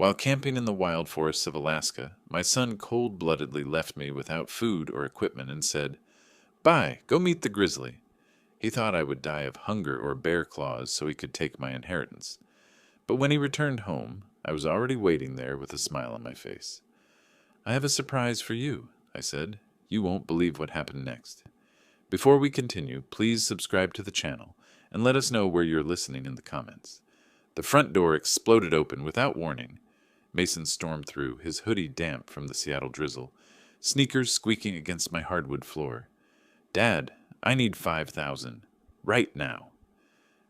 While camping in the wild forests of Alaska, my son cold-bloodedly left me without food or equipment and said, "Bye, go meet the grizzly." He thought I would die of hunger or bear claws so he could take my inheritance. But when he returned home, I was already waiting there with a smile on my face. "I have a surprise for you," I said. "You won't believe what happened next." Before we continue, please subscribe to the channel and let us know where you're listening in the comments. The front door exploded open without warning. Mason stormed through, his hoodie damp from the Seattle drizzle, sneakers squeaking against my hardwood floor. "Dad, I need 5,000. Right now."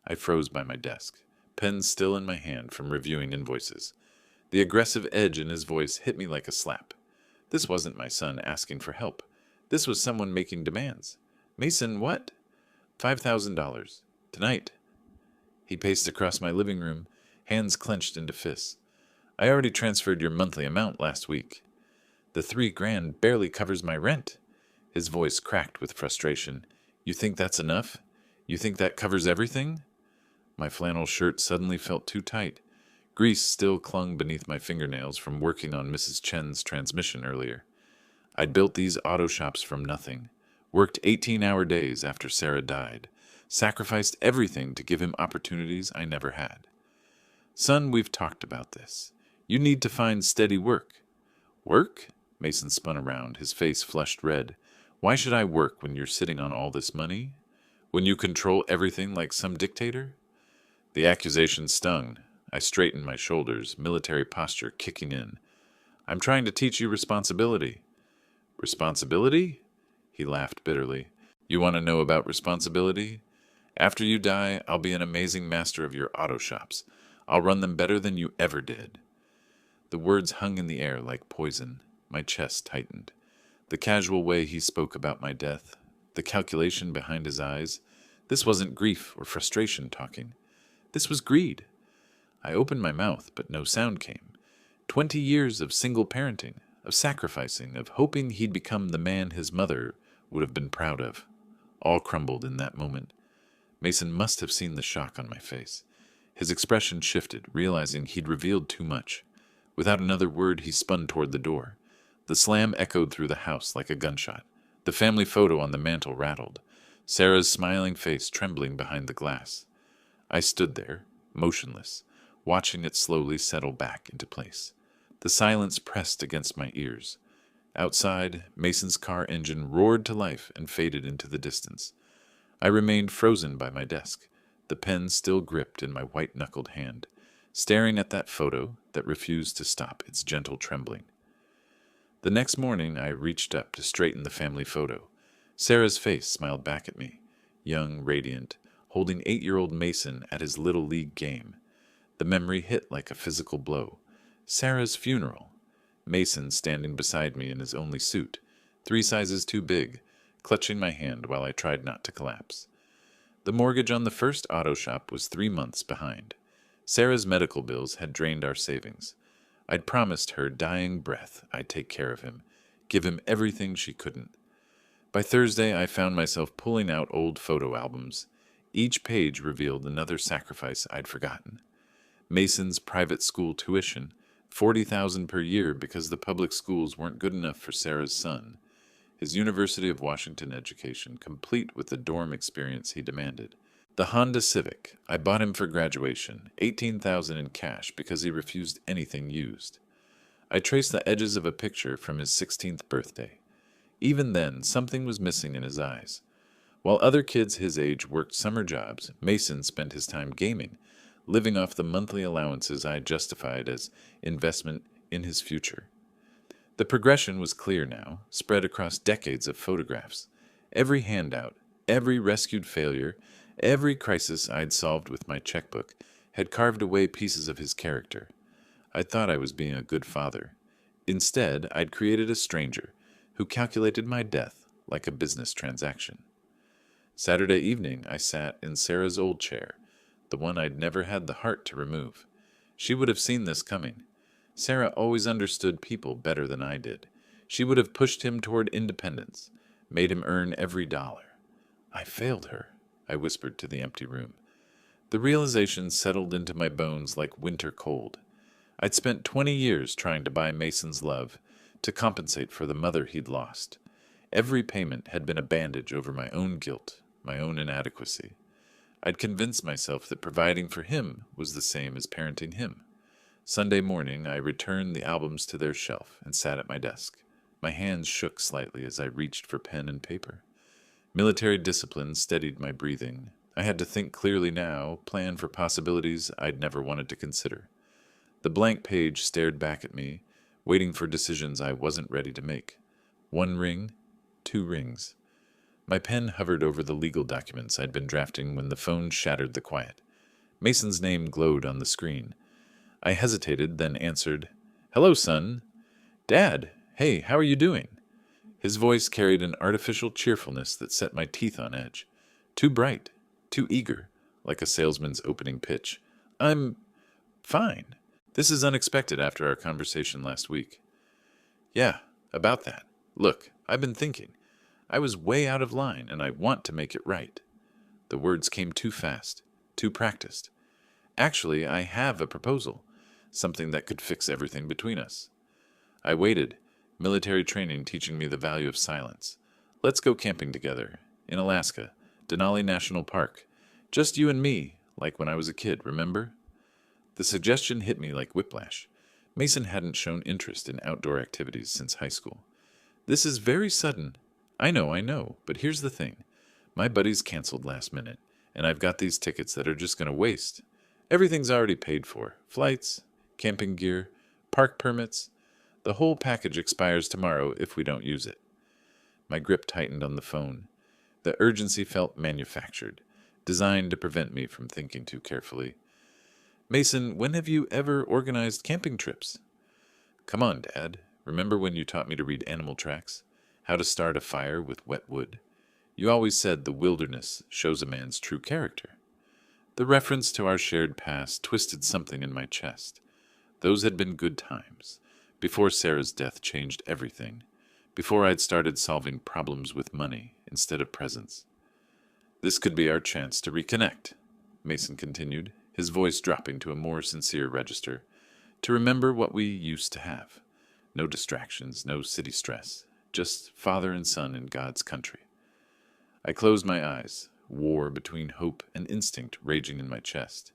I froze by my desk, pen still in my hand from reviewing invoices. The aggressive edge in his voice hit me like a slap. This wasn't my son asking for help. This was someone making demands. "Mason, what?" $5,000. Tonight." He paced across my living room, hands clenched into fists. "I already transferred your monthly amount last week." "The $3,000 barely covers my rent." His voice cracked with frustration. "You think that's enough? You think that covers everything?" My flannel shirt suddenly felt too tight. Grease still clung beneath my fingernails from working on Mrs. Chen's transmission earlier. I'd built these auto shops from nothing, worked 18-hour days after Sarah died, sacrificed everything to give him opportunities I never had. "Son, we've talked about this. You need to find steady work." "Work?" Mason spun around, his face flushed red. "Why should I work when you're sitting on all this money? When you control everything like some dictator?" The accusation stung. I straightened my shoulders, military posture kicking in. "I'm trying to teach you responsibility." "Responsibility?" He laughed bitterly. "You want to know about responsibility? After you die, I'll be an amazing master of your auto shops. I'll run them better than you ever did." The words hung in the air like poison. My chest tightened. The casual way he spoke about my death, the calculation behind his eyes, this wasn't grief or frustration talking. This was greed. I opened my mouth, but no sound came. 20 years of single parenting, of sacrificing, of hoping he'd become the man his mother would have been proud of. All crumbled in that moment. Mason must have seen the shock on my face. His expression shifted, realizing he'd revealed too much. Without another word, he spun toward the door. The slam echoed through the house like a gunshot. The family photo on the mantel rattled, Sarah's smiling face trembling behind the glass. I stood there, motionless, watching it slowly settle back into place. The silence pressed against my ears. Outside, Mason's car engine roared to life and faded into the distance. I remained frozen by my desk, the pen still gripped in my white-knuckled hand, staring at that photo that refused to stop its gentle trembling. The next morning, I reached up to straighten the family photo. Sarah's face smiled back at me, young, radiant, holding 8-year-old Mason at his Little League game. The memory hit like a physical blow. Sarah's funeral. Mason standing beside me in his only suit, 3 sizes too big, clutching my hand while I tried not to collapse. The mortgage on the first auto shop was 3 months behind. Sarah's medical bills had drained our savings. I'd promised her dying breath I'd take care of him, give him everything she couldn't. By Thursday, I found myself pulling out old photo albums. Each page revealed another sacrifice I'd forgotten. Mason's private school tuition, $40,000 per year because the public schools weren't good enough for Sarah's son. His University of Washington education, complete with the dorm experience he demanded. The Honda Civic, I bought him for graduation, $18,000 in cash because he refused anything used. I traced the edges of a picture from his 16th birthday. Even then, something was missing in his eyes. While other kids his age worked summer jobs, Mason spent his time gaming, living off the monthly allowances I justified as investment in his future. The progression was clear now, spread across decades of photographs. Every handout, every rescued failure, every crisis I'd solved with my checkbook had carved away pieces of his character. I thought I was being a good father. Instead, I'd created a stranger who calculated my death like a business transaction. Saturday evening, I sat in Sarah's old chair, the one I'd never had the heart to remove. She would have seen this coming. Sarah always understood people better than I did. She would have pushed him toward independence, made him earn every dollar. I failed her, I whispered to the empty room. The realization settled into my bones like winter cold. I'd spent 20 years trying to buy Mason's love, to compensate for the mother he'd lost. Every payment had been a bandage over my own guilt, my own inadequacy. I'd convinced myself that providing for him was the same as parenting him. Sunday morning, I returned the albums to their shelf and sat at my desk. My hands shook slightly as I reached for pen and paper. Military discipline steadied my breathing. I had to think clearly now, plan for possibilities I'd never wanted to consider. The blank page stared back at me, waiting for decisions I wasn't ready to make. 1 ring, 2 rings. My pen hovered over the legal documents I'd been drafting when the phone shattered the quiet. Mason's name glowed on the screen. I hesitated, then answered, "Hello, son." "Dad, hey, how are you doing?" His voice carried an artificial cheerfulness that set my teeth on edge. Too bright, too eager, like a salesman's opening pitch. "I'm fine. This is unexpected after our conversation last week." "Yeah, about that. Look, I've been thinking. I was way out of line, and I want to make it right." The words came too fast, too practiced. "Actually, I have a proposal, something that could fix everything between us." I waited, military training teaching me the value of silence. "Let's go camping together, in Alaska, Denali National Park. Just you and me, like when I was a kid, remember?" The suggestion hit me like whiplash. Mason hadn't shown interest in outdoor activities since high school. "This is very sudden." I know, but here's the thing. My buddies canceled last minute, and I've got these tickets that are just going to waste. Everything's already paid for. Flights, camping gear, park permits. The whole package expires tomorrow if we don't use it. My grip tightened on the phone. The urgency felt manufactured, designed to prevent me from thinking too carefully. "Mason, when have you ever organized camping trips?" "Come on, Dad. Remember when you taught me to read animal tracks? How to start a fire with wet wood? You always said the wilderness shows a man's true character." The reference to our shared past twisted something in my chest. Those had been good times, before Sarah's death changed everything, before I'd started solving problems with money instead of presents. "This could be our chance to reconnect," Mason continued, his voice dropping to a more sincere register, "to remember what we used to have. No distractions, no city stress, just father and son in God's country." I closed my eyes, war between hope and instinct raging in my chest.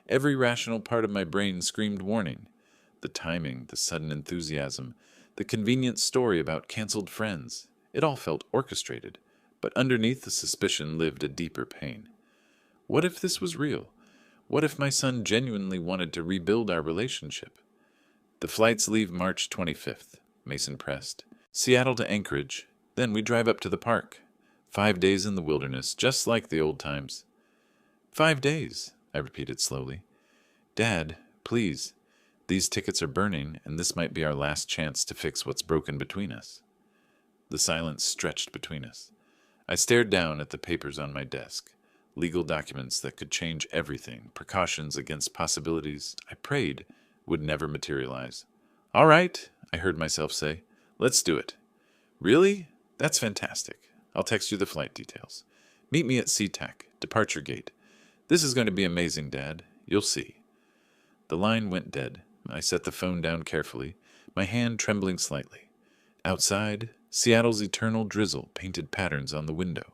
Every rational part of my brain screamed warning. The timing, the sudden enthusiasm, the convenient story about canceled friends. It all felt orchestrated, but underneath the suspicion lived a deeper pain. What if this was real? What if my son genuinely wanted to rebuild our relationship? "The flights leave March 25th, Mason pressed. "Seattle to Anchorage, then we drive up to the park. 5 days in the wilderness, just like the old times." "5 days," I repeated slowly. "Dad, please. These tickets are burning, and this might be our last chance to fix what's broken between us." The silence stretched between us. I stared down at the papers on my desk, legal documents that could change everything, precautions against possibilities I prayed would never materialize. "All right," I heard myself say. "Let's do it." "Really? That's fantastic. I'll text you the flight details. Meet me at SeaTac, departure gate. This is going to be amazing, Dad. You'll see." The line went dead. I set the phone down carefully, my hand trembling slightly. Outside, Seattle's eternal drizzle painted patterns on the window.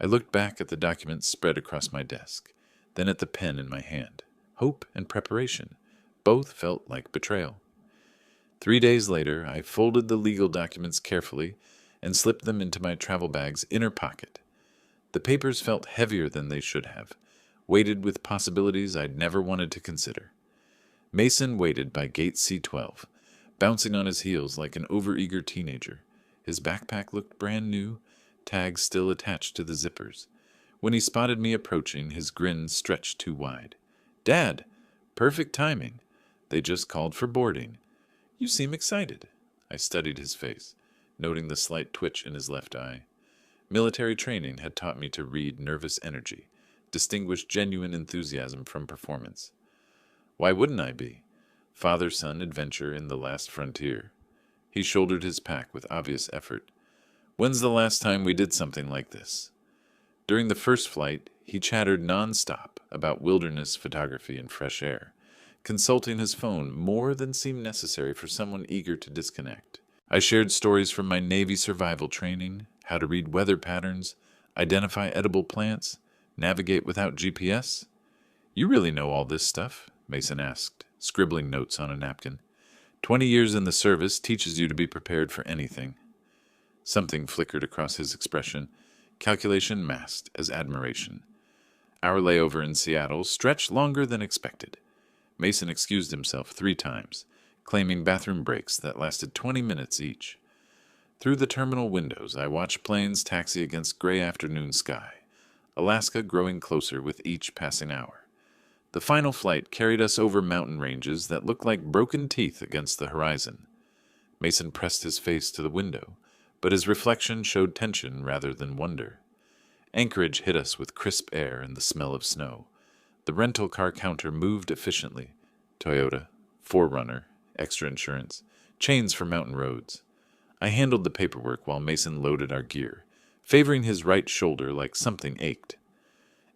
I looked back at the documents spread across my desk, then at the pen in my hand. Hope and preparation. Both felt like betrayal. 3 days later, I folded the legal documents carefully and slipped them into my travel bag's inner pocket. The papers felt heavier than they should have, weighted with possibilities I'd never wanted to consider. Mason waited by gate C12, bouncing on his heels like an overeager teenager. His backpack looked brand new, tags still attached to the zippers. When he spotted me approaching, his grin stretched too wide. "Dad, perfect timing. They just called for boarding. You seem excited." I studied his face, noting the slight twitch in his left eye. Military training had taught me to read nervous energy, distinguish genuine enthusiasm from performance. Why wouldn't I be? Father-son adventure in the last frontier. He shouldered his pack with obvious effort. "When's the last time we did something like this?" During the first flight, he chattered non-stop about wilderness photography and fresh air, consulting his phone more than seemed necessary for someone eager to disconnect. I shared stories from my Navy survival training, how to read weather patterns, identify edible plants, navigate without GPS. You really know all this stuff? Mason asked, scribbling notes on a napkin. 20 years in the service teaches you to be prepared for anything. Something flickered across his expression, calculation masked as admiration. Our layover in Seattle stretched longer than expected. Mason excused himself 3 times, claiming bathroom breaks that lasted 20 minutes each. Through the terminal windows, I watched planes taxi against gray afternoon sky, Alaska growing closer with each passing hour. The final flight carried us over mountain ranges that looked like broken teeth against the horizon. Mason pressed his face to the window, but his reflection showed tension rather than wonder. Anchorage hit us with crisp air and the smell of snow. The rental car counter moved efficiently. Toyota, 4Runner, extra insurance, chains for mountain roads. I handled the paperwork while Mason loaded our gear, favoring his right shoulder like something ached.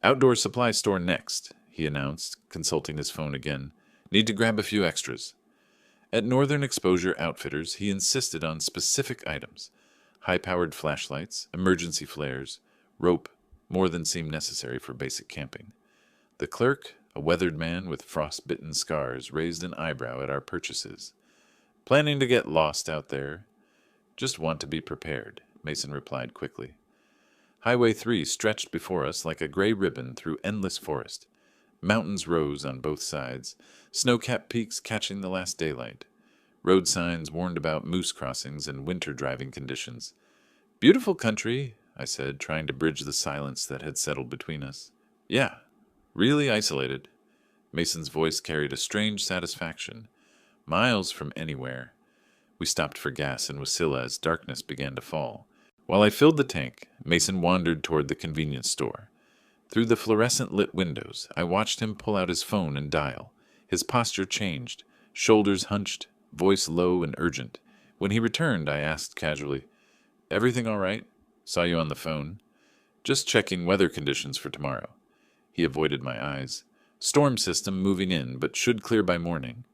Outdoor supply store next, he announced, consulting his phone again. Need to grab a few extras. At Northern Exposure Outfitters, he insisted on specific items. High-powered flashlights, emergency flares, rope, more than seemed necessary for basic camping. The clerk, a weathered man with frost-bitten scars, raised an eyebrow at our purchases. Planning to get lost out there? Just want to be prepared, Mason replied quickly. Highway 3 stretched before us like a gray ribbon through endless forest. Mountains rose on both sides, snow-capped peaks catching the last daylight. Road signs warned about moose crossings and winter driving conditions. Beautiful country, I said, trying to bridge the silence that had settled between us. Yeah, really isolated. Mason's voice carried a strange satisfaction. Miles from anywhere. We stopped for gas in Wasilla as darkness began to fall. While I filled the tank, Mason wandered toward the convenience store. Through the fluorescent-lit windows, I watched him pull out his phone and dial. His posture changed, shoulders hunched, voice low and urgent. When he returned, I asked casually, "Everything all right? Saw you on the phone." "Just checking weather conditions for tomorrow." He avoided my eyes. "Storm system moving in, but should clear by morning."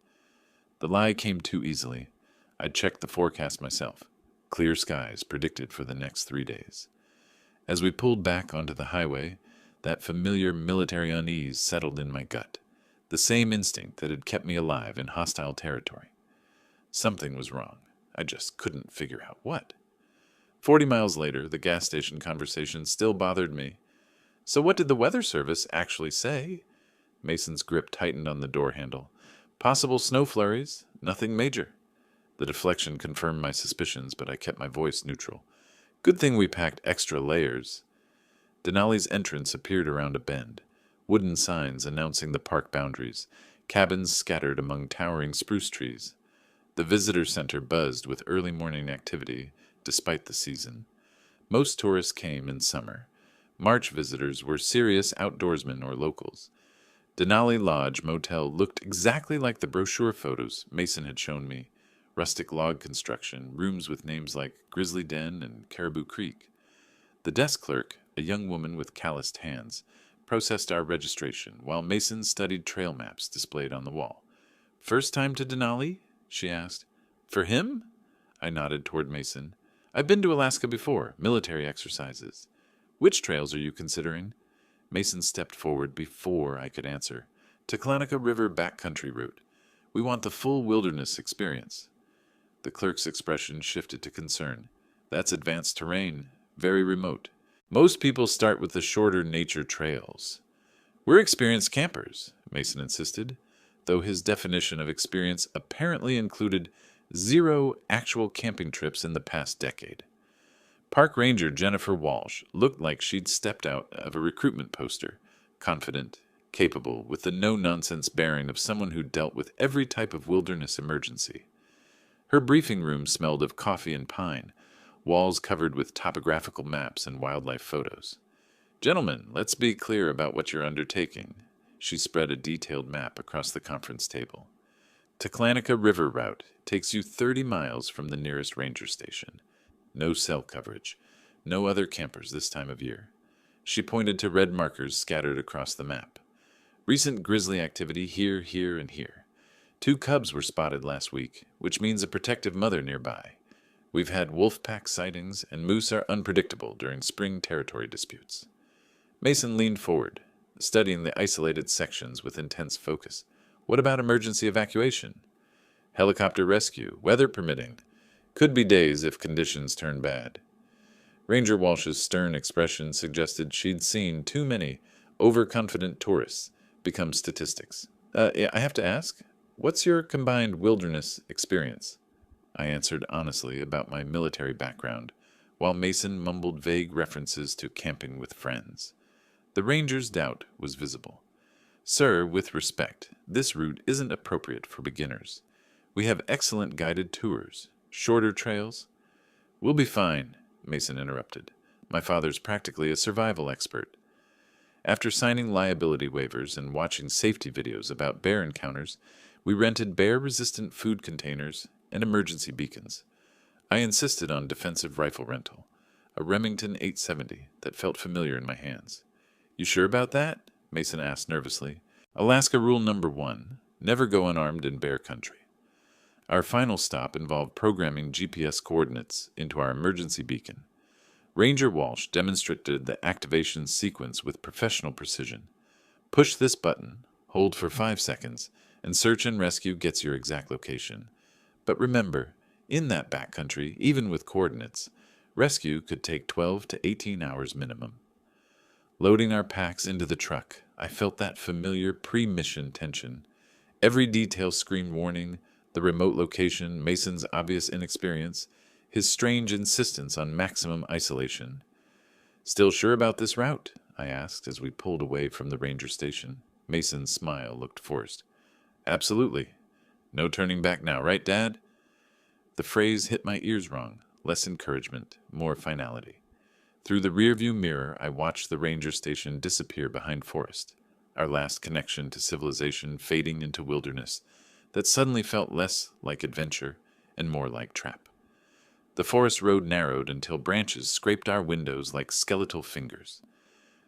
The lie came too easily. I'd checked the forecast myself. Clear skies predicted for the next 3 days. As we pulled back onto the highway, that familiar military unease settled in my gut, the same instinct that had kept me alive in hostile territory. Something was wrong. I just couldn't figure out what. 40 miles later, the gas station conversation still bothered me. "So what did the weather service actually say?" Mason's grip tightened on the door handle. "Possible snow flurries, nothing major." The deflection confirmed my suspicions, but I kept my voice neutral. "Good thing we packed extra layers." Denali's entrance appeared around a bend. Wooden signs announcing the park boundaries, cabins scattered among towering spruce trees. The visitor center buzzed with early morning activity, despite the season. Most tourists came in summer. March visitors were serious outdoorsmen or locals. Denali Lodge Motel looked exactly like the brochure photos Mason had shown me. Rustic log construction, rooms with names like Grizzly Den and Caribou Creek. The desk clerk, a young woman with calloused hands, processed our registration while Mason studied trail maps displayed on the wall. "First time to Denali?" she asked. "For him?" I nodded toward Mason. "I've been to Alaska before, military exercises." "Which trails are you considering?" Mason stepped forward before I could answer. "Taclonica River backcountry route. We want the full wilderness experience." The clerk's expression shifted to concern. "That's advanced terrain, very remote. Most people start with the shorter nature trails." "We're experienced campers," Mason insisted, though his definition of experience apparently included 0 actual camping trips in the past decade. Park Ranger Jennifer Walsh looked like she'd stepped out of a recruitment poster, confident, capable, with the no-nonsense bearing of someone who dealt with every type of wilderness emergency. Her briefing room smelled of coffee and pine, walls covered with topographical maps and wildlife photos. "Gentlemen, let's be clear about what you're undertaking." She spread a detailed map across the conference table. Taclonica River route takes you 30 miles from the nearest ranger station. No cell coverage. No other campers this time of year. She pointed to red markers scattered across the map. Recent grizzly activity here, here, and here. 2 cubs were spotted last week, which means a protective mother nearby. We've had wolf pack sightings, and moose are unpredictable during spring territory disputes. Mason leaned forward, studying the isolated sections with intense focus. What about emergency evacuation? Helicopter rescue, weather permitting. Could be days if conditions turn bad. Ranger Walsh's stern expression suggested she'd seen too many overconfident tourists become statistics. I have to ask, what's your combined wilderness experience? I answered honestly about my military background, while Mason mumbled vague references to camping with friends. The ranger's doubt was visible. Sir, with respect, this route isn't appropriate for beginners. We have excellent guided tours, shorter trails. We'll be fine, Mason interrupted. My father's practically a survival expert. After signing liability waivers and watching safety videos about bear encounters, we rented bear-resistant food containers and emergency beacons. I insisted on defensive rifle rental, a Remington 870 that felt familiar in my hands. You sure about that? Mason asked nervously. Alaska rule number 1, never go unarmed in bear country. Our final stop involved programming GPS coordinates into our emergency beacon. Ranger Walsh demonstrated the activation sequence with professional precision. Push this button, hold for 5 seconds, and search and rescue gets your exact location. But remember, in that backcountry, even with coordinates, rescue could take 12 to 18 hours minimum. Loading our packs into the truck, I felt that familiar pre-mission tension. Every detail screamed warning, the remote location, Mason's obvious inexperience, his strange insistence on maximum isolation. Still sure about this route? I asked as we pulled away from the ranger station. Mason's smile looked forced. Absolutely. No turning back now, right, Dad? The phrase hit my ears wrong. Less encouragement, more finality. Through the rearview mirror, I watched the ranger station disappear behind forest, our last connection to civilization fading into wilderness that suddenly felt less like adventure and more like trap. The forest road narrowed until branches scraped our windows like skeletal fingers.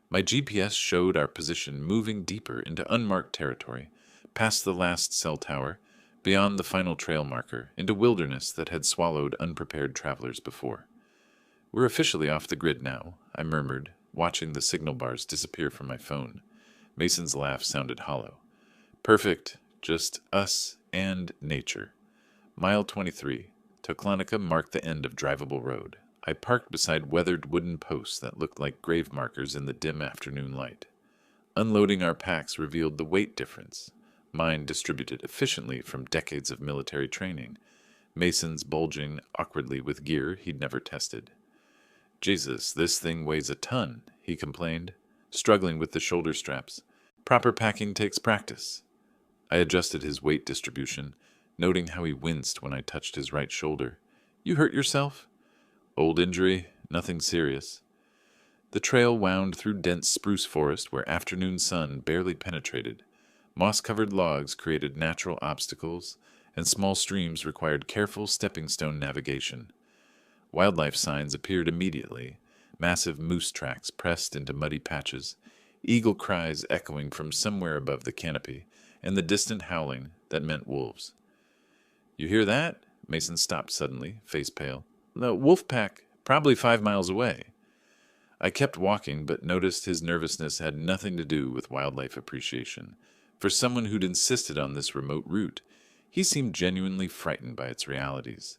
My GPS showed our position moving deeper into unmarked territory, past the last cell tower, beyond the final trail marker, into wilderness that had swallowed unprepared travelers before. We're officially off the grid now, I murmured, watching the signal bars disappear from my phone. Mason's laugh sounded hollow. Perfect, just us and nature. Mile 23. Toklanica marked the end of drivable road. I parked beside weathered wooden posts that looked like grave markers in the dim afternoon light. Unloading our packs revealed the weight difference. Mine distributed efficiently from decades of military training. Mason's bulging awkwardly with gear he'd never tested. Jesus, this thing weighs a ton, he complained, struggling with the shoulder straps. Proper packing takes practice. I adjusted his weight distribution, noting how he winced when I touched his right shoulder. You hurt yourself? Old injury, nothing serious. The trail wound through dense spruce forest where afternoon sun barely penetrated. Moss-covered logs created natural obstacles, and small streams required careful stepping-stone navigation. Wildlife signs appeared immediately, massive moose tracks pressed into muddy patches, eagle cries echoing from somewhere above the canopy, and the distant howling that meant wolves. You hear that? Mason stopped suddenly, face pale. The wolf pack, probably 5 miles away. I kept walking, but noticed his nervousness had nothing to do with wildlife appreciation. For someone who'd insisted on this remote route, he seemed genuinely frightened by its realities.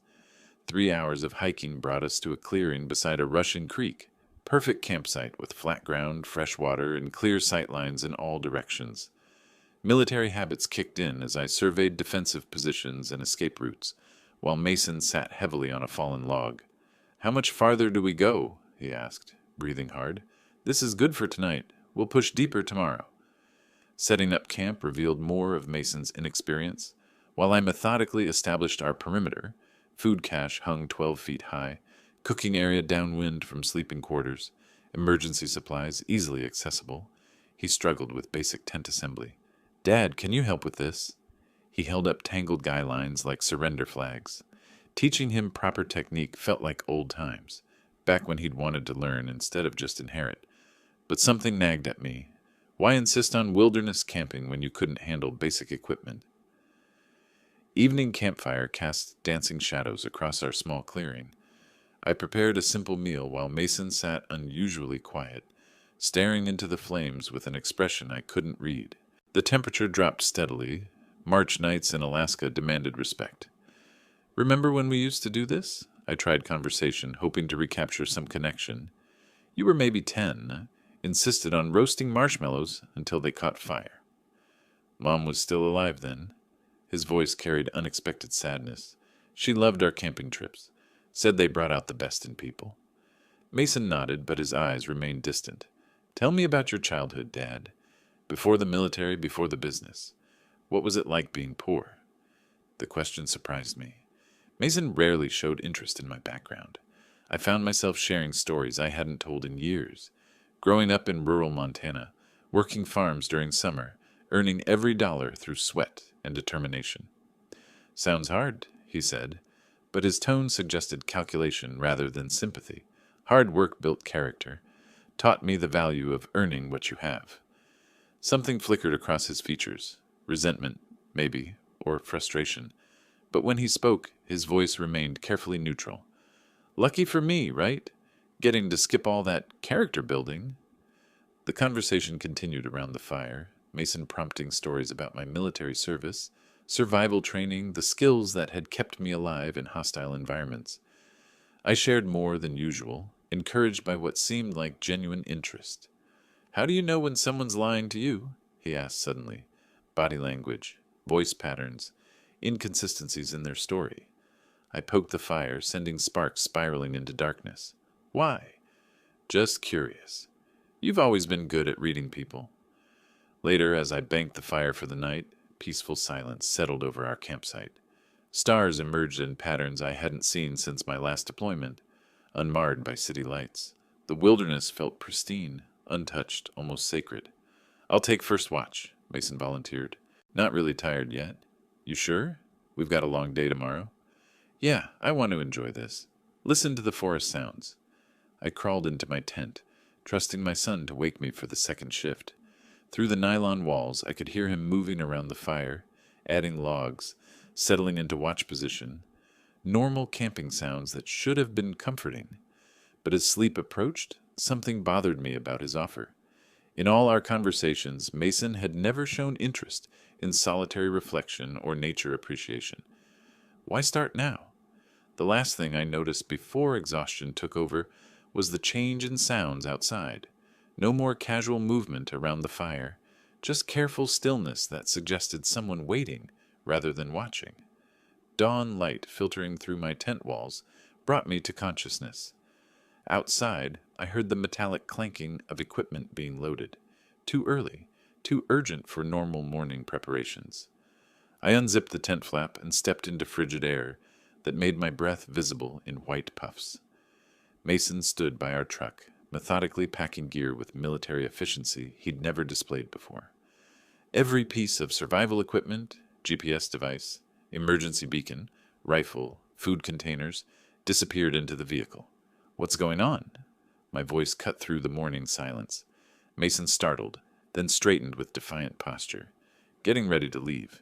3 hours of hiking brought us to a clearing beside a rushing creek, perfect campsite with flat ground, fresh water, and clear sightlines in all directions. Military habits kicked in as I surveyed defensive positions and escape routes, while Mason sat heavily on a fallen log. How much farther do we go? He asked, breathing hard. This is good for tonight. We'll push deeper tomorrow. Setting up camp revealed more of Mason's inexperience. While I methodically established our perimeter, food cache hung 12 feet high, cooking area downwind from sleeping quarters, emergency supplies easily accessible, he struggled with basic tent assembly. Dad, can you help with this? He held up tangled guy lines like surrender flags. Teaching him proper technique felt like old times, back when he'd wanted to learn instead of just inherit. But something nagged at me. Why insist on wilderness camping when you couldn't handle basic equipment? Evening campfire cast dancing shadows across our small clearing. I prepared a simple meal while Mason sat unusually quiet, staring into the flames with an expression I couldn't read. The temperature dropped steadily. March nights in Alaska demanded respect. "Remember when we used to do this?" I tried conversation, hoping to recapture some connection. "You were maybe 10, insisted on roasting marshmallows until they caught fire." Mom was still alive then. His voice carried unexpected sadness. She loved our camping trips, said they brought out the best in people. Mason nodded, but his eyes remained distant. "Tell me about your childhood, Dad. Before the military, before the business. What was it like being poor?" The question surprised me. Mason rarely showed interest in my background. I found myself sharing stories I hadn't told in years. Growing up in rural Montana, working farms during summer, earning every dollar through sweat and determination. "Sounds hard," he said, but his tone suggested calculation rather than sympathy. "Hard work built character, taught me the value of earning what you have." Something flickered across his features, resentment, maybe, or frustration. But when he spoke, his voice remained carefully neutral. "Lucky for me, right? Getting to skip all that character building." The conversation continued around the fire, Mason prompting stories about my military service, survival training, the skills that had kept me alive in hostile environments. I shared more than usual, encouraged by what seemed like genuine interest. "How do you know when someone's lying to you?" he asked suddenly. Body language, voice patterns, inconsistencies in their story. I poked the fire, sending sparks spiraling into darkness. "Why?" "Just curious. You've always been good at reading people." Later, as I banked the fire for the night, peaceful silence settled over our campsite. Stars emerged in patterns I hadn't seen since my last deployment, unmarred by city lights. The wilderness felt pristine, untouched, almost sacred. "I'll take first watch," Mason volunteered. "Not really tired yet." "You sure? We've got a long day tomorrow." "Yeah, I want to enjoy this. Listen to the forest sounds." I crawled into my tent, trusting my son to wake me for the second shift. Through the nylon walls, I could hear him moving around the fire, adding logs, settling into watch position. Normal camping sounds that should have been comforting. But as sleep approached, something bothered me about his offer. In all our conversations, Mason had never shown interest in solitary reflection or nature appreciation. Why start now? The last thing I noticed before exhaustion took over was the change in sounds outside. No more casual movement around the fire, just careful stillness that suggested someone waiting rather than watching. Dawn light filtering through my tent walls brought me to consciousness. Outside, I heard the metallic clanking of equipment being loaded. Too early, too urgent for normal morning preparations. I unzipped the tent flap and stepped into frigid air that made my breath visible in white puffs. Mason stood by our truck, methodically packing gear with military efficiency he'd never displayed before. Every piece of survival equipment, GPS device, emergency beacon, rifle, food containers, disappeared into the vehicle. "What's going on?" My voice cut through the morning silence. Mason startled, then straightened with defiant posture. "Getting ready to leave.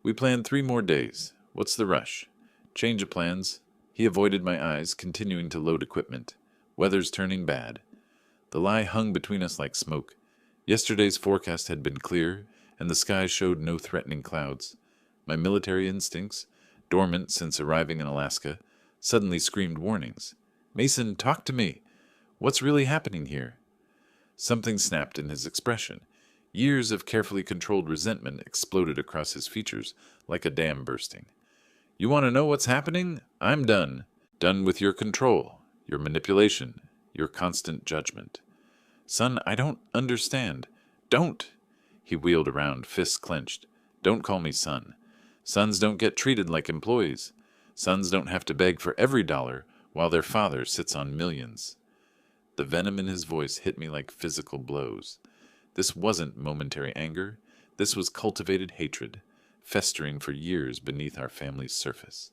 We planned 3 more days. What's the rush?" "Change of plans." He avoided my eyes, continuing to load equipment. "Weather's turning bad." The lie hung between us like smoke. Yesterday's forecast had been clear, and the sky showed no threatening clouds. My military instincts, dormant since arriving in Alaska, suddenly screamed warnings. "Mason, talk to me. What's really happening here?" Something snapped in his expression. Years of carefully controlled resentment exploded across his features like a dam bursting. "You want to know what's happening? I'm done. Done with your control, your manipulation, your constant judgment." "Son, I don't understand." "Don't!" He wheeled around, fists clenched. "Don't call me son. Sons don't get treated like employees. Sons don't have to beg for every dollar while their father sits on millions." The venom in his voice hit me like physical blows. This wasn't momentary anger. This was cultivated hatred, festering for years beneath our family's surface.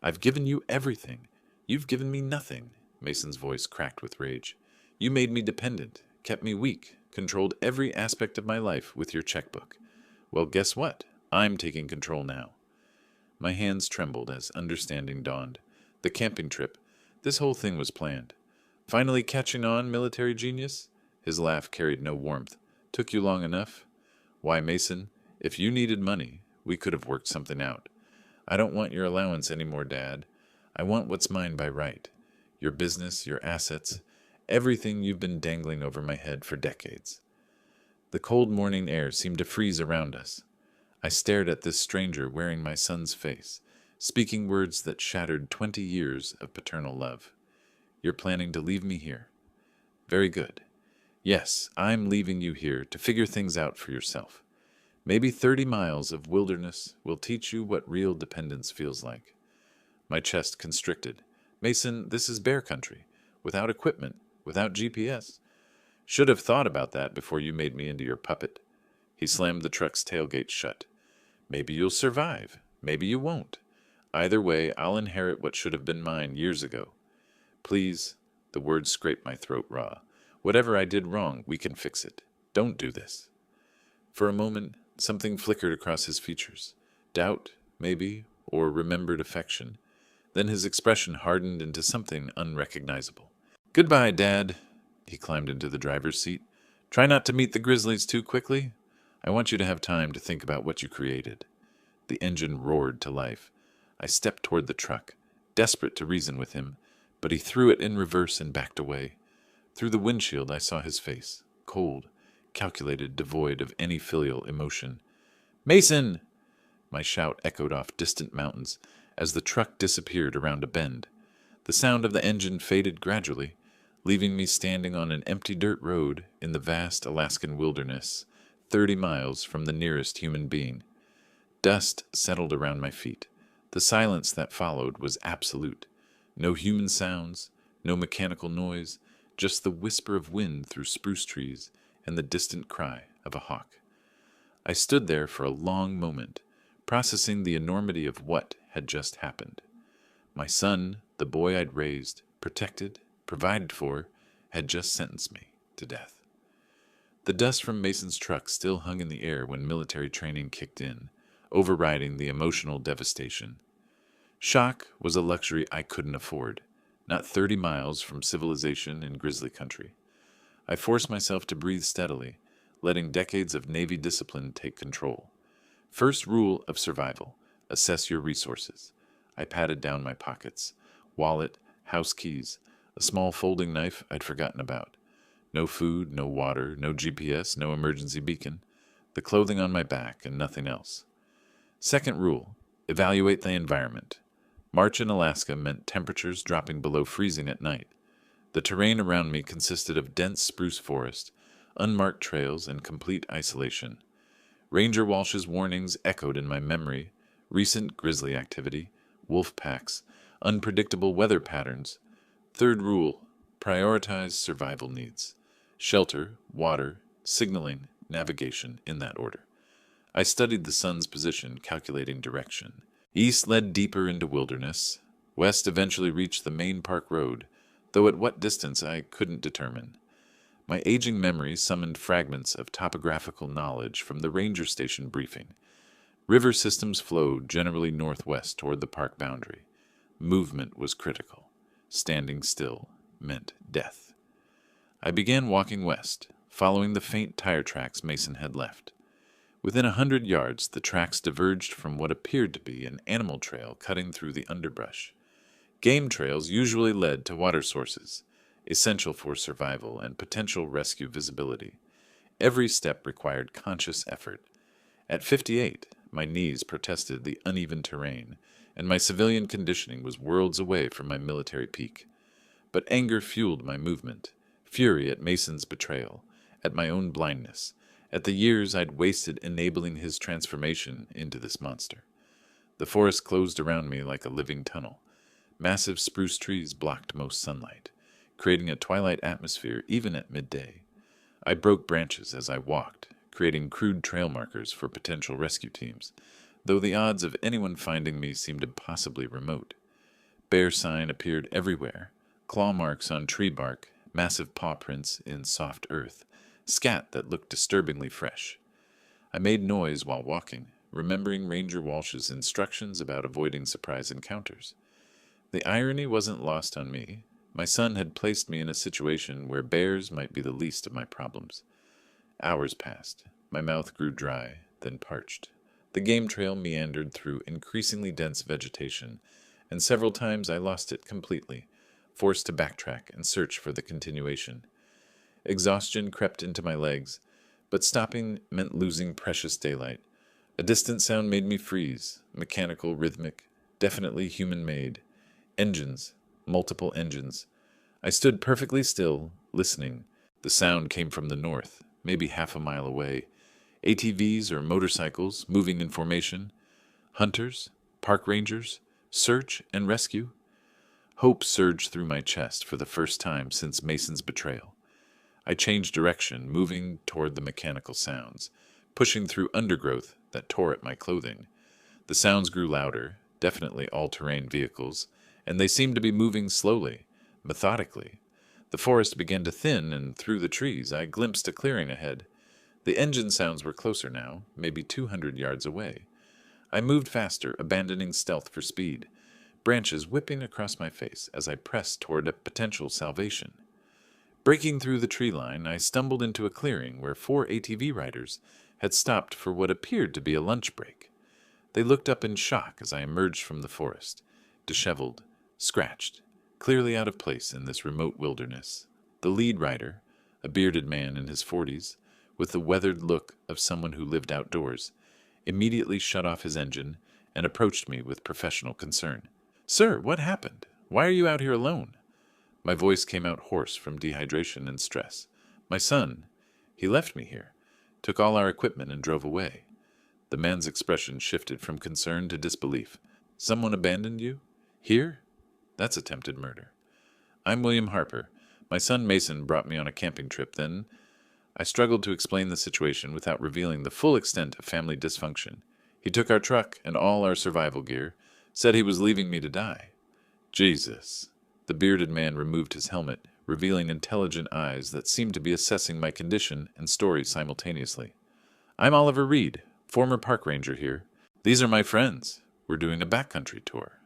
"I've given you everything. You've given me nothing." Mason's voice cracked with rage. "You made me dependent, kept me weak, controlled every aspect of my life with your checkbook. Well, guess what? I'm taking control now." My hands trembled as understanding dawned. The camping trip. This whole thing was planned. Finally catching on, military genius? His laugh carried no warmth. Took you long enough? Why, Mason, if you needed money, we could have worked something out. I don't want your allowance anymore, Dad. I want what's mine by right. Your business, your assets, everything you've been dangling over my head for decades. The cold morning air seemed to freeze around us. I stared at this stranger wearing my son's face, speaking words that shattered 20 years of paternal love. You're planning to leave me here. Very good. Yes, I'm leaving you here to figure things out for yourself. Maybe 30 miles of wilderness will teach you what real dependence feels like. My chest constricted. Mason, this is bear country. Without equipment, without GPS. Should have thought about that before you made me into your puppet. He slammed the truck's tailgate shut. Maybe you'll survive. Maybe you won't. Either way, I'll inherit what should have been mine years ago. Please, the words scraped my throat raw. Whatever I did wrong, we can fix it. Don't do this. For a moment, something flickered across his features. Doubt, maybe, or remembered affection. Then his expression hardened into something unrecognizable. Goodbye, Dad. He climbed into the driver's seat. Try not to meet the Grizzlies too quickly. I want you to have time to think about what you created. The engine roared to life. I stepped toward the truck, desperate to reason with him, but he threw it in reverse and backed away. Through the windshield I saw his face, cold, calculated, devoid of any filial emotion. Mason! My shout echoed off distant mountains as the truck disappeared around a bend. The sound of the engine faded gradually, leaving me standing on an empty dirt road in the vast Alaskan wilderness, 30 miles from the nearest human being. Dust settled around my feet. The silence that followed was absolute. No human sounds, no mechanical noise, just the whisper of wind through spruce trees and the distant cry of a hawk. I stood there for a long moment, processing the enormity of what had just happened. My son, the boy I'd raised, protected, provided for, had just sentenced me to death. The dust from Mason's truck still hung in the air when military training kicked in, overriding the emotional devastation. Shock was a luxury I couldn't afford, not 30 miles from civilization in Grizzly country. I forced myself to breathe steadily, letting decades of Navy discipline take control. First rule of survival, assess your resources. I patted down my pockets. Wallet, house keys, a small folding knife I'd forgotten about. No food, no water, no GPS, no emergency beacon. The clothing on my back and nothing else. Second rule, evaluate the environment. March in Alaska meant temperatures dropping below freezing at night. The terrain around me consisted of dense spruce forest, unmarked trails, and complete isolation. Ranger Walsh's warnings echoed in my memory, recent grizzly activity, wolf packs, unpredictable weather patterns. Third rule, prioritize survival needs. Shelter, water, signaling, navigation, in that order. I studied the sun's position, calculating direction. East led deeper into wilderness. West eventually reached the main park road, though at what distance I couldn't determine. My aging memory summoned fragments of topographical knowledge from the ranger station briefing. River systems flowed generally northwest toward the park boundary. Movement was critical. Standing still meant death. I began walking west, following the faint tire tracks Mason had left. Within 100 yards, the tracks diverged from what appeared to be an animal trail cutting through the underbrush. Game trails usually led to water sources, essential for survival and potential rescue visibility. Every step required conscious effort. At 58, my knees protested the uneven terrain, and my civilian conditioning was worlds away from my military peak. But anger fueled my movement, fury at Mason's betrayal, at my own blindness, at the years I'd wasted enabling his transformation into this monster. The forest closed around me like a living tunnel. Massive spruce trees blocked most sunlight, creating a twilight atmosphere even at midday. I broke branches as I walked, creating crude trail markers for potential rescue teams, though the odds of anyone finding me seemed impossibly remote. Bear sign appeared everywhere, claw marks on tree bark, massive paw prints in soft earth, scat that looked disturbingly fresh. I made noise while walking, remembering Ranger Walsh's instructions about avoiding surprise encounters. The irony wasn't lost on me. My son had placed me in a situation where bears might be the least of my problems. Hours passed. My mouth grew dry, then parched. The game trail meandered through increasingly dense vegetation, and several times I lost it completely, forced to backtrack and search for the continuation. Exhaustion crept into my legs, but stopping meant losing precious daylight. A distant sound made me freeze, mechanical, rhythmic, definitely human-made. Engines, multiple engines. I stood perfectly still, listening. The sound came from the north, maybe half a mile away. ATVs or motorcycles, moving in formation. Hunters, park rangers, search and rescue. Hope surged through my chest for the first time since Mason's betrayal. I changed direction, moving toward the mechanical sounds, pushing through undergrowth that tore at my clothing. The sounds grew louder, definitely all-terrain vehicles, and they seemed to be moving slowly, methodically. The forest began to thin, and through the trees I glimpsed a clearing ahead. The engine sounds were closer now, maybe 200 yards away. I moved faster, abandoning stealth for speed, branches whipping across my face as I pressed toward a potential salvation. Breaking through the tree line, I stumbled into a clearing where 4 ATV riders had stopped for what appeared to be a lunch break. They looked up in shock as I emerged from the forest, disheveled, scratched, clearly out of place in this remote wilderness. The lead rider, a bearded man in his 40s, with the weathered look of someone who lived outdoors, immediately shut off his engine and approached me with professional concern. "Sir, what happened? Why are you out here alone?" My voice came out hoarse from dehydration and stress. "My son, he left me here, took all our equipment and drove away." The man's expression shifted from concern to disbelief. "Someone abandoned you? Here? That's attempted murder." "I'm William Harper. My son Mason brought me on a camping trip, then—" I struggled to explain the situation without revealing the full extent of family dysfunction. "He took our truck and all our survival gear, said he was leaving me to die." "Jesus." The bearded man removed his helmet, revealing intelligent eyes that seemed to be assessing my condition and story simultaneously. "I'm Oliver Reed, former park ranger here. These are my friends. We're doing a backcountry tour."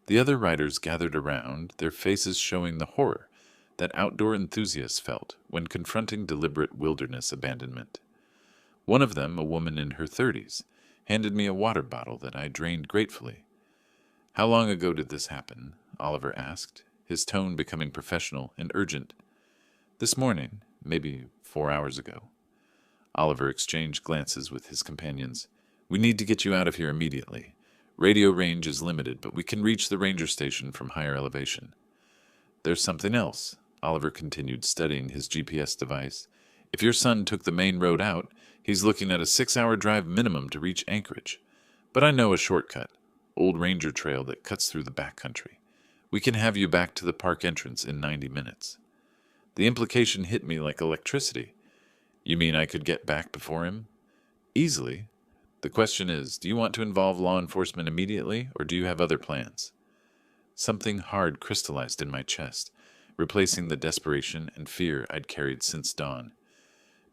The other riders gathered around, their faces showing the horror that outdoor enthusiasts felt when confronting deliberate wilderness abandonment. One of them, a woman in her 30s, handed me a water bottle that I drained gratefully. "How long ago did this happen?" Oliver asked, his tone becoming professional and urgent. "This morning, maybe 4 hours ago." Oliver exchanged glances with his companions. "We need to get you out of here immediately. Radio range is limited, but we can reach the ranger station from higher elevation." "There's something else." Oliver continued studying his GPS device. "If your son took the main road out, he's looking at a 6-hour drive minimum to reach Anchorage. But I know a shortcut, old ranger trail that cuts through the backcountry. We can have you back to the park entrance in 90 minutes. The implication hit me like electricity. "You mean I could get back before him?" "Easily. The question is, do you want to involve law enforcement immediately, or do you have other plans?" Something hard crystallized in my chest, replacing the desperation and fear I'd carried since dawn.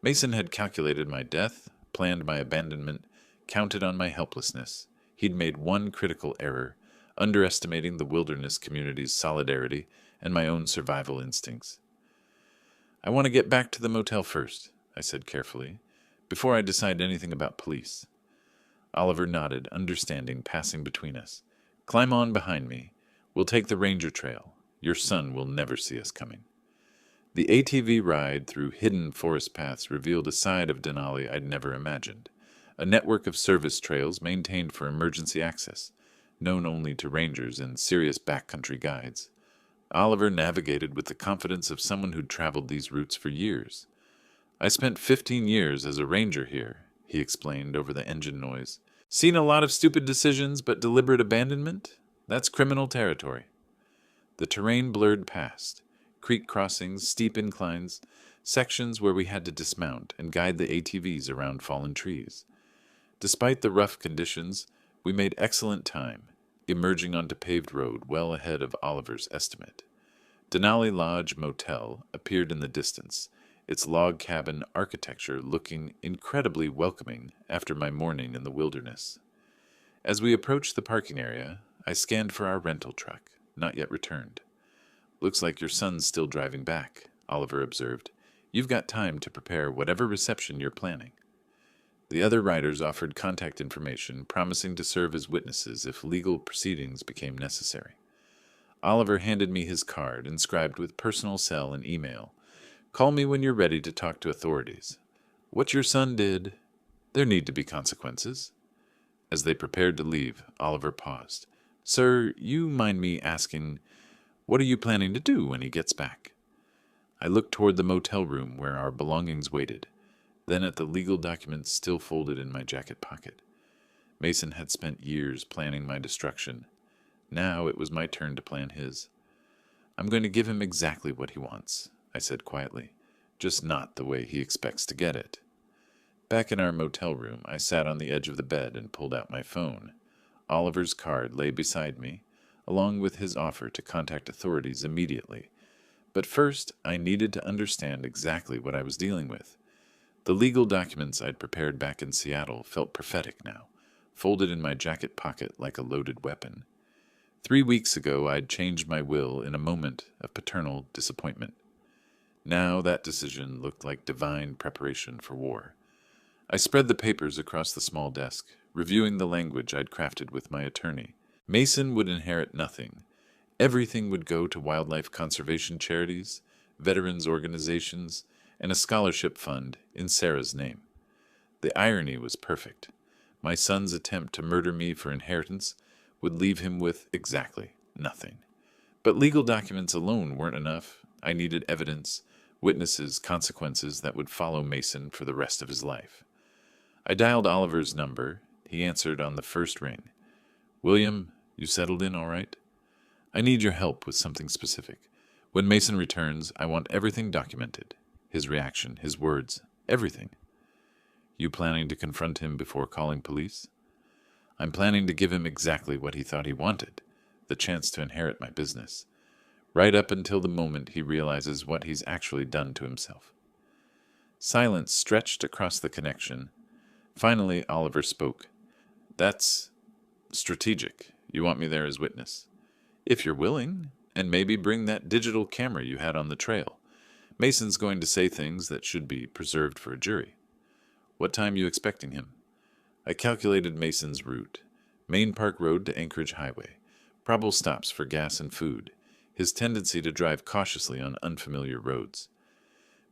Mason had calculated my death, planned my abandonment, counted on my helplessness. He'd made one critical error, underestimating the wilderness community's solidarity and my own survival instincts. "I want to get back to the motel first," I said carefully, "before I decide anything about police." Oliver nodded, understanding passing between us. "Climb on behind me. We'll take the ranger trail. Your son will never see us coming." The ATV ride through hidden forest paths revealed a side of Denali I'd never imagined. A network of service trails maintained for emergency access, known only to rangers and serious backcountry guides. Oliver navigated with the confidence of someone who'd traveled these routes for years. "I spent 15 years as a ranger here," he explained over the engine noise. "Seen a lot of stupid decisions, but deliberate abandonment? That's criminal territory." The terrain blurred past. Creek crossings, steep inclines, sections where we had to dismount and guide the ATVs around fallen trees. Despite the rough conditions, we made excellent time, emerging onto paved road well ahead of Oliver's estimate. Denali Lodge Motel appeared in the distance, its log cabin architecture looking incredibly welcoming after my morning in the wilderness. As we approached the parking area, I scanned for our rental truck, not yet returned. "Looks like your son's still driving back," Oliver observed. "You've got time to prepare whatever reception you're planning." The other riders offered contact information, promising to serve as witnesses if legal proceedings became necessary. Oliver handed me his card, inscribed with personal cell and email. "Call me when you're ready to talk to authorities. What your son did, there need to be consequences." As they prepared to leave, Oliver paused. "Sir, you mind me asking, what are you planning to do when he gets back?" I looked toward the motel room where our belongings waited, then at the legal documents still folded in my jacket pocket. Mason had spent years planning my destruction. Now it was my turn to plan his. "I'm going to give him exactly what he wants," I said quietly, "just not the way he expects to get it." Back in our motel room, I sat on the edge of the bed and pulled out my phone. Oliver's card lay beside me, along with his offer to contact authorities immediately. But first, I needed to understand exactly what I was dealing with. The legal documents I'd prepared back in Seattle felt prophetic now, folded in my jacket pocket like a loaded weapon. 3 weeks ago, I'd changed my will in a moment of paternal disappointment. Now that decision looked like divine preparation for war. I spread the papers across the small desk, reviewing the language I'd crafted with my attorney. Mason would inherit nothing. Everything would go to wildlife conservation charities, veterans organizations, and a scholarship fund in Sarah's name. The irony was perfect. My son's attempt to murder me for inheritance would leave him with exactly nothing. But legal documents alone weren't enough. I needed evidence, witnesses, consequences that would follow Mason for the rest of his life. I dialed Oliver's number. He answered on the first ring. "William, you settled in all right? I need your help with something specific. When Mason returns, I want everything documented. His reaction, his words, everything." "You planning to confront him before calling police?" "I'm planning to give him exactly what he thought he wanted, the chance to inherit my business, right up until the moment he realizes what he's actually done to himself." Silence stretched across the connection. Finally, Oliver spoke. "That's strategic. You want me there as witness?" "If you're willing, and maybe bring that digital camera you had on the trail. Mason's going to say things that should be preserved for a jury." "What time you expecting him?" I calculated Mason's route. Main Park Road to Anchorage Highway. Probable stops for gas and food. His tendency to drive cautiously on unfamiliar roads.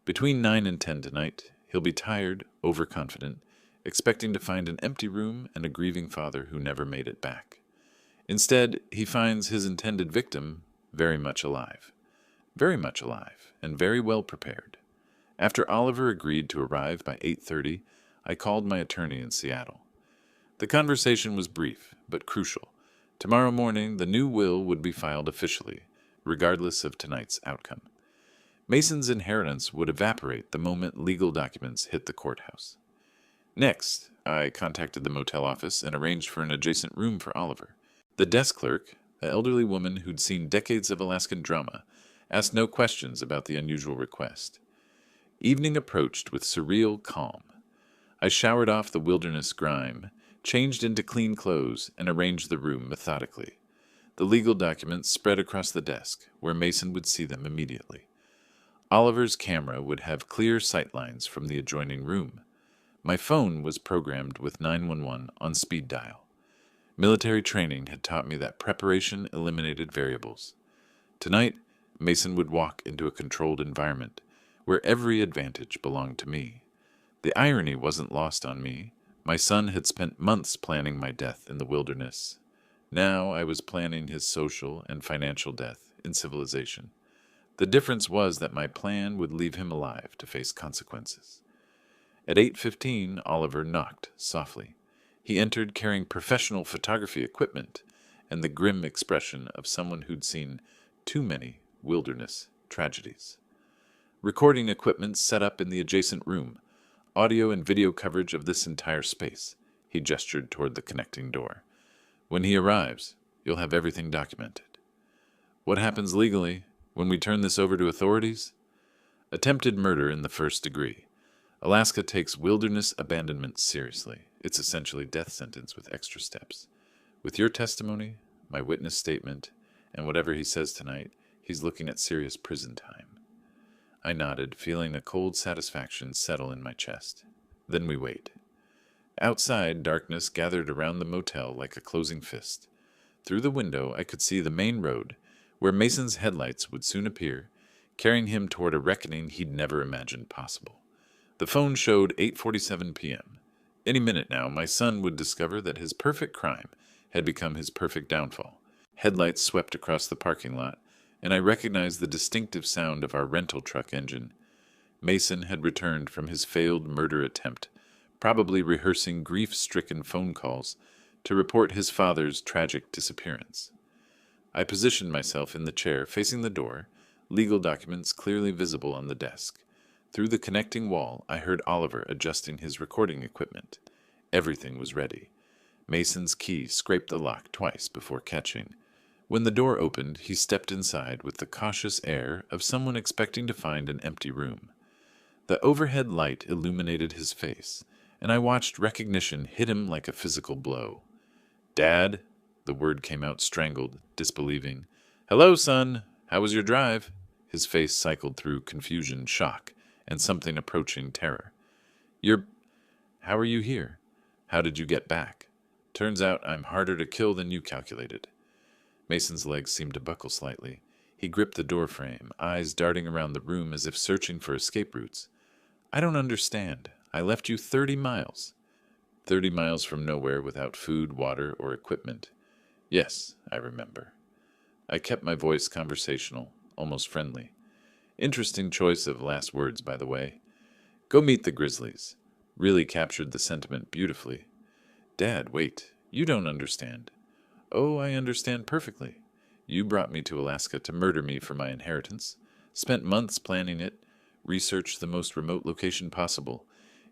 Between 9 and 10 tonight, he'll be tired, overconfident, expecting to find an empty room and a grieving father who never made it back. Instead, he finds his intended victim very much alive, and very well prepared. After Oliver agreed to arrive by 8:30, I called my attorney in Seattle. The conversation was brief, but crucial. Tomorrow morning, the new will would be filed officially, regardless of tonight's outcome. Mason's inheritance would evaporate the moment legal documents hit the courthouse. Next, I contacted the motel office and arranged for an adjacent room for Oliver. The desk clerk, an elderly woman who'd seen decades of Alaskan drama, asked no questions about the unusual request. Evening approached with surreal calm. I showered off the wilderness grime, changed into clean clothes, and arranged the room methodically. The legal documents spread across the desk, where Mason would see them immediately. Oliver's camera would have clear sightlines from the adjoining room. My phone was programmed with 911 on speed dial. Military training had taught me that preparation eliminated variables. Tonight, Mason would walk into a controlled environment, where every advantage belonged to me. The irony wasn't lost on me. My son had spent months planning my death in the wilderness. Now I was planning his social and financial death in civilization. The difference was that my plan would leave him alive to face consequences. At 8:15, Oliver knocked softly. He entered carrying professional photography equipment and the grim expression of someone who'd seen too many wilderness tragedies. Recording equipment set up in the adjacent room, audio and video coverage of this entire space. He gestured toward the connecting door. "When he arrives, you'll have everything documented." "What happens legally when we turn this over to authorities?" Attempted murder in the first degree. Alaska takes wilderness abandonment seriously. It's essentially death sentence with extra steps. With your testimony, my witness statement, and whatever he says tonight, he's looking at serious prison time. I nodded, feeling a cold satisfaction settle in my chest. Then we wait. Outside, darkness gathered around the motel like a closing fist. Through the window, I could see the main road, where Mason's headlights would soon appear, carrying him toward a reckoning he'd never imagined possible. The phone showed 8:47 p.m. Any minute now, my son would discover that his perfect crime had become his perfect downfall. Headlights swept across the parking lot, and I recognized the distinctive sound of our rental truck engine. Mason had returned from his failed murder attempt, probably rehearsing grief-stricken phone calls to report his father's tragic disappearance. I positioned myself in the chair facing the door, legal documents clearly visible on the desk. Through the connecting wall, I heard Oliver adjusting his recording equipment. Everything was ready. Mason's key scraped the lock twice before catching. When the door opened, he stepped inside with the cautious air of someone expecting to find an empty room. The overhead light illuminated his face, and I watched recognition hit him like a physical blow. "Dad?" The word came out strangled, disbelieving. "Hello, son. How was your drive?" His face cycled through confusion, shock, and something approaching terror. How are you here? How did you get back? Turns out I'm harder to kill than you calculated." Mason's legs seemed to buckle slightly. He gripped the door frame, eyes darting around the room as if searching for escape routes. "I don't understand. I left you 30 miles. 30 miles from nowhere without food, water, or equipment. Yes, I remember." I kept my voice conversational, almost friendly. Interesting choice of last words, by the way. "Go meet the Grizzlies." Really captured the sentiment beautifully. "Dad, wait. You don't understand." "Oh, I understand perfectly. You brought me to Alaska to murder me for my inheritance. Spent months planning it, researched the most remote location possible,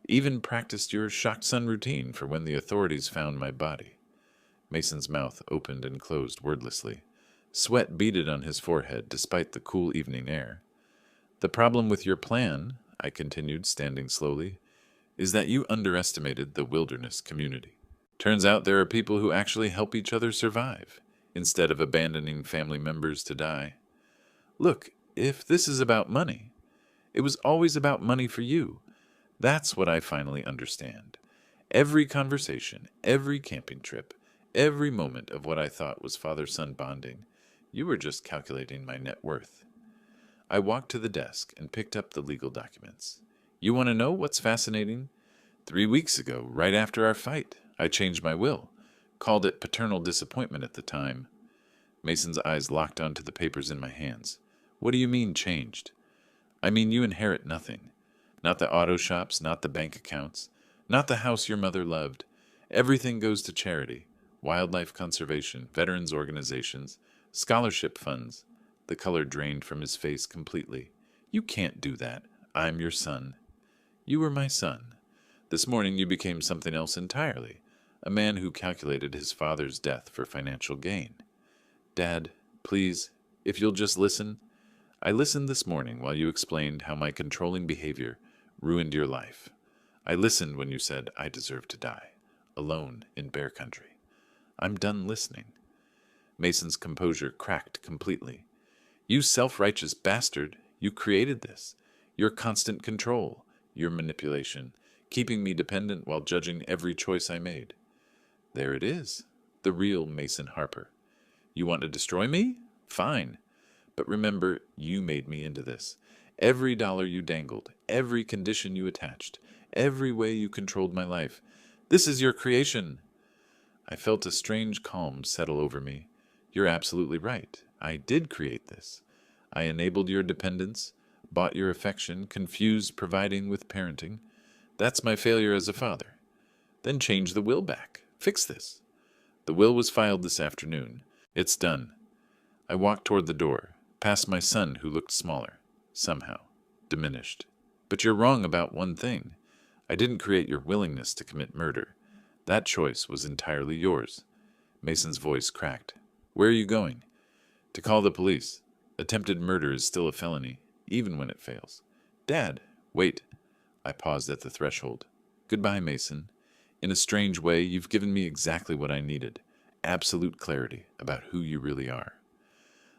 even practiced your shocked son routine for when the authorities found my body." Mason's mouth opened and closed wordlessly. Sweat beaded on his forehead despite the cool evening air. "The problem with your plan," I continued, standing slowly, "is that you underestimated the wilderness community. Turns out there are people who actually help each other survive, instead of abandoning family members to die. Look, if this is about money, it was always about money for you. That's what I finally understand. Every conversation, every camping trip, every moment of what I thought was father-son bonding, you were just calculating my net worth." I walked to the desk and picked up the legal documents. "You want to know what's fascinating? 3 weeks ago, right after our fight, I changed my will. Called it paternal disappointment at the time." Mason's eyes locked onto the papers in my hands. "What do you mean, changed?" "I mean you inherit nothing. Not the auto shops, not the bank accounts, not the house your mother loved. Everything goes to charity, wildlife conservation, veterans organizations, scholarship funds." The color drained from his face completely. "You can't do that. I'm your son." "You were my son. This morning you became something else entirely, a man who calculated his father's death for financial gain." "Dad, please, if you'll just listen." "I listened this morning while you explained how my controlling behavior ruined your life. I listened when you said I deserve to die, alone in bear country. I'm done listening." Mason's composure cracked completely. "You self-righteous bastard, you created this. Your constant control, your manipulation, keeping me dependent while judging every choice I made. There it is, the real Mason Harper. You want to destroy me? Fine. But remember, you made me into this. Every dollar you dangled, every condition you attached, every way you controlled my life. This is your creation." I felt a strange calm settle over me. "You're absolutely right. I did create this. I enabled your dependence, bought your affection, confused providing with parenting. That's my failure as a father. Then change the will back. Fix this." The will was filed this afternoon. It's done. I walked toward the door, past my son who looked smaller, somehow, diminished. "But you're wrong about one thing. I didn't create your willingness to commit murder. That choice was entirely yours." Mason's voice cracked. "Where are you going?" "To call the police. Attempted murder is still a felony, even when it fails. Dad, wait. I paused at the threshold. Goodbye, Mason. In a strange way, you've given me exactly what I needed. Absolute clarity about who you really are.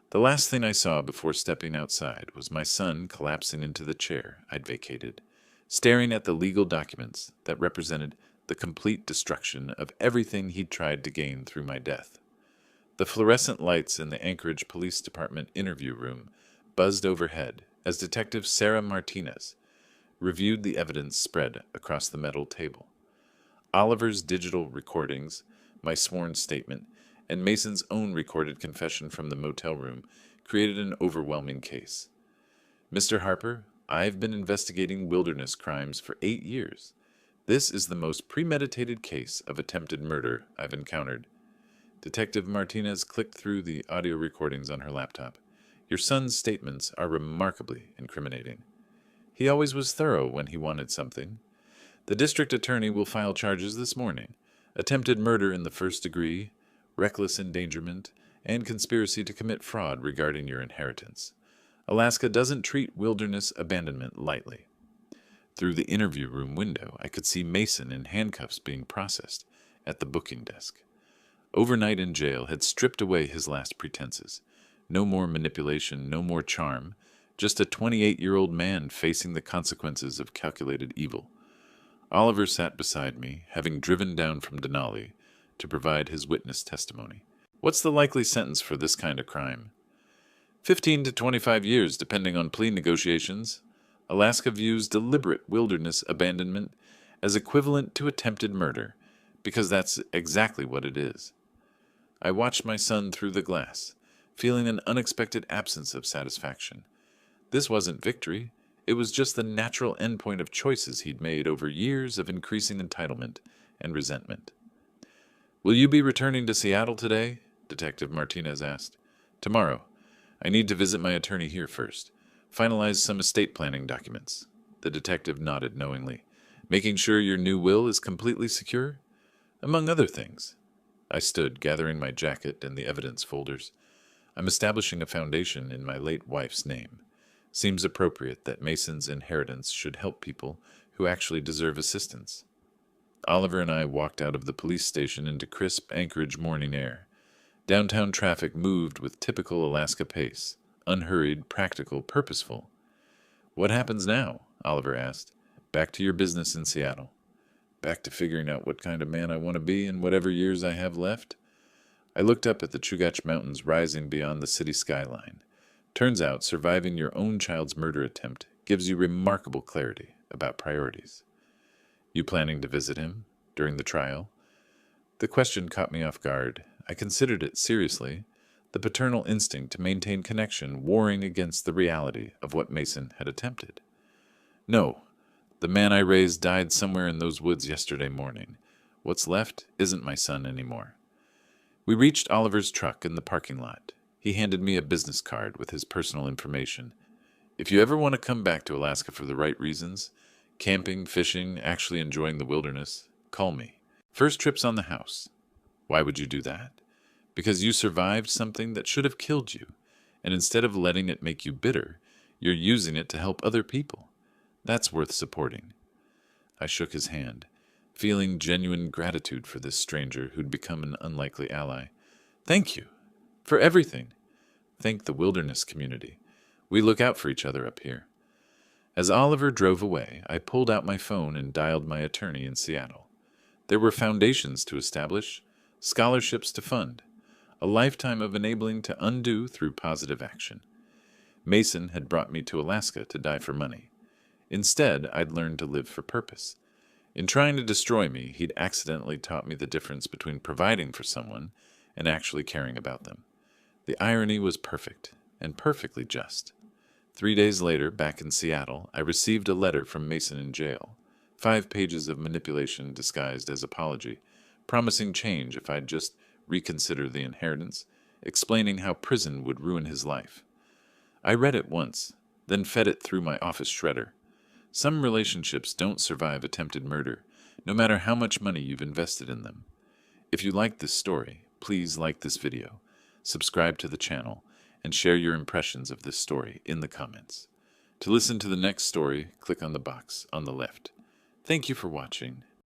The last thing I saw before stepping outside was my son collapsing into the chair I'd vacated, staring at the legal documents that represented the complete destruction of everything he'd tried to gain through my death. The fluorescent lights in the Anchorage Police Department interview room buzzed overhead as Detective Sarah Martinez reviewed the evidence spread across the metal table. Oliver's digital recordings, my sworn statement, and Mason's own recorded confession from the motel room created an overwhelming case. Mr. Harper, I've been investigating wilderness crimes for 8 years. This is the most premeditated case of attempted murder I've encountered. Detective Martinez clicked through the audio recordings on her laptop. Your son's statements are remarkably incriminating. He always was thorough when he wanted something. The district attorney will file charges this morning. Attempted murder in the first degree, reckless endangerment, and conspiracy to commit fraud regarding your inheritance. Alaska doesn't treat wilderness abandonment lightly. Through the interview room window, I could see Mason in handcuffs being processed at the booking desk. Overnight in jail had stripped away his last pretenses. No more manipulation, no more charm, just a 28-year-old man facing the consequences of calculated evil. Oliver sat beside me, having driven down from Denali to provide his witness testimony. What's the likely sentence for this kind of crime? 15 to 25 years, depending on plea negotiations. Alaska views deliberate wilderness abandonment as equivalent to attempted murder, because that's exactly what it is. I watched my son through the glass, feeling an unexpected absence of satisfaction. This wasn't victory. It was just the natural endpoint of choices he'd made over years of increasing entitlement and resentment. Will you be returning to Seattle today? Detective Martinez asked. Tomorrow. I need to visit my attorney here first. Finalize some estate planning documents. The detective nodded knowingly. Making sure your new will is completely secure? Among other things. I stood, gathering my jacket and the evidence folders. I'm establishing a foundation in my late wife's name. Seems appropriate that Mason's inheritance should help people who actually deserve assistance. Oliver and I walked out of the police station into crisp Anchorage morning air. Downtown traffic moved with typical Alaska pace, unhurried, practical, purposeful. What happens now? Oliver asked. Back to your business in Seattle. Back to figuring out what kind of man I want to be in whatever years I have left? I looked up at the Chugach Mountains rising beyond the city skyline. Turns out surviving your own child's murder attempt gives you remarkable clarity about priorities. You planning to visit him during the trial? The question caught me off guard. I considered it seriously, the paternal instinct to maintain connection warring against the reality of what Mason had attempted. No, the man I raised died somewhere in those woods yesterday morning. What's left isn't my son anymore. We reached Oliver's truck in the parking lot. He handed me a business card with his personal information. If you ever want to come back to Alaska for the right reasons, camping, fishing, actually enjoying the wilderness, call me. First trip's on the house. Why would you do that? Because you survived something that should have killed you, and instead of letting it make you bitter, you're using it to help other people. That's worth supporting. I shook his hand, feeling genuine gratitude for this stranger who'd become an unlikely ally. Thank you. For everything. Thank the wilderness community. We look out for each other up here. As Oliver drove away, I pulled out my phone and dialed my attorney in Seattle. There were foundations to establish, scholarships to fund, a lifetime of enabling to undo through positive action. Mason had brought me to Alaska to die for money. Instead, I'd learned to live for purpose. In trying to destroy me, he'd accidentally taught me the difference between providing for someone and actually caring about them. The irony was perfect, and perfectly just. 3 days later, back in Seattle, I received a letter from Mason in jail. 5 pages of manipulation disguised as apology, promising change if I'd just reconsider the inheritance, explaining how prison would ruin his life. I read it once, then fed it through my office shredder. Some relationships don't survive attempted murder, no matter how much money you've invested in them. If you like this story, please like this video, subscribe to the channel, and share your impressions of this story in the comments. To listen to the next story, click on the box on the left. Thank you for watching,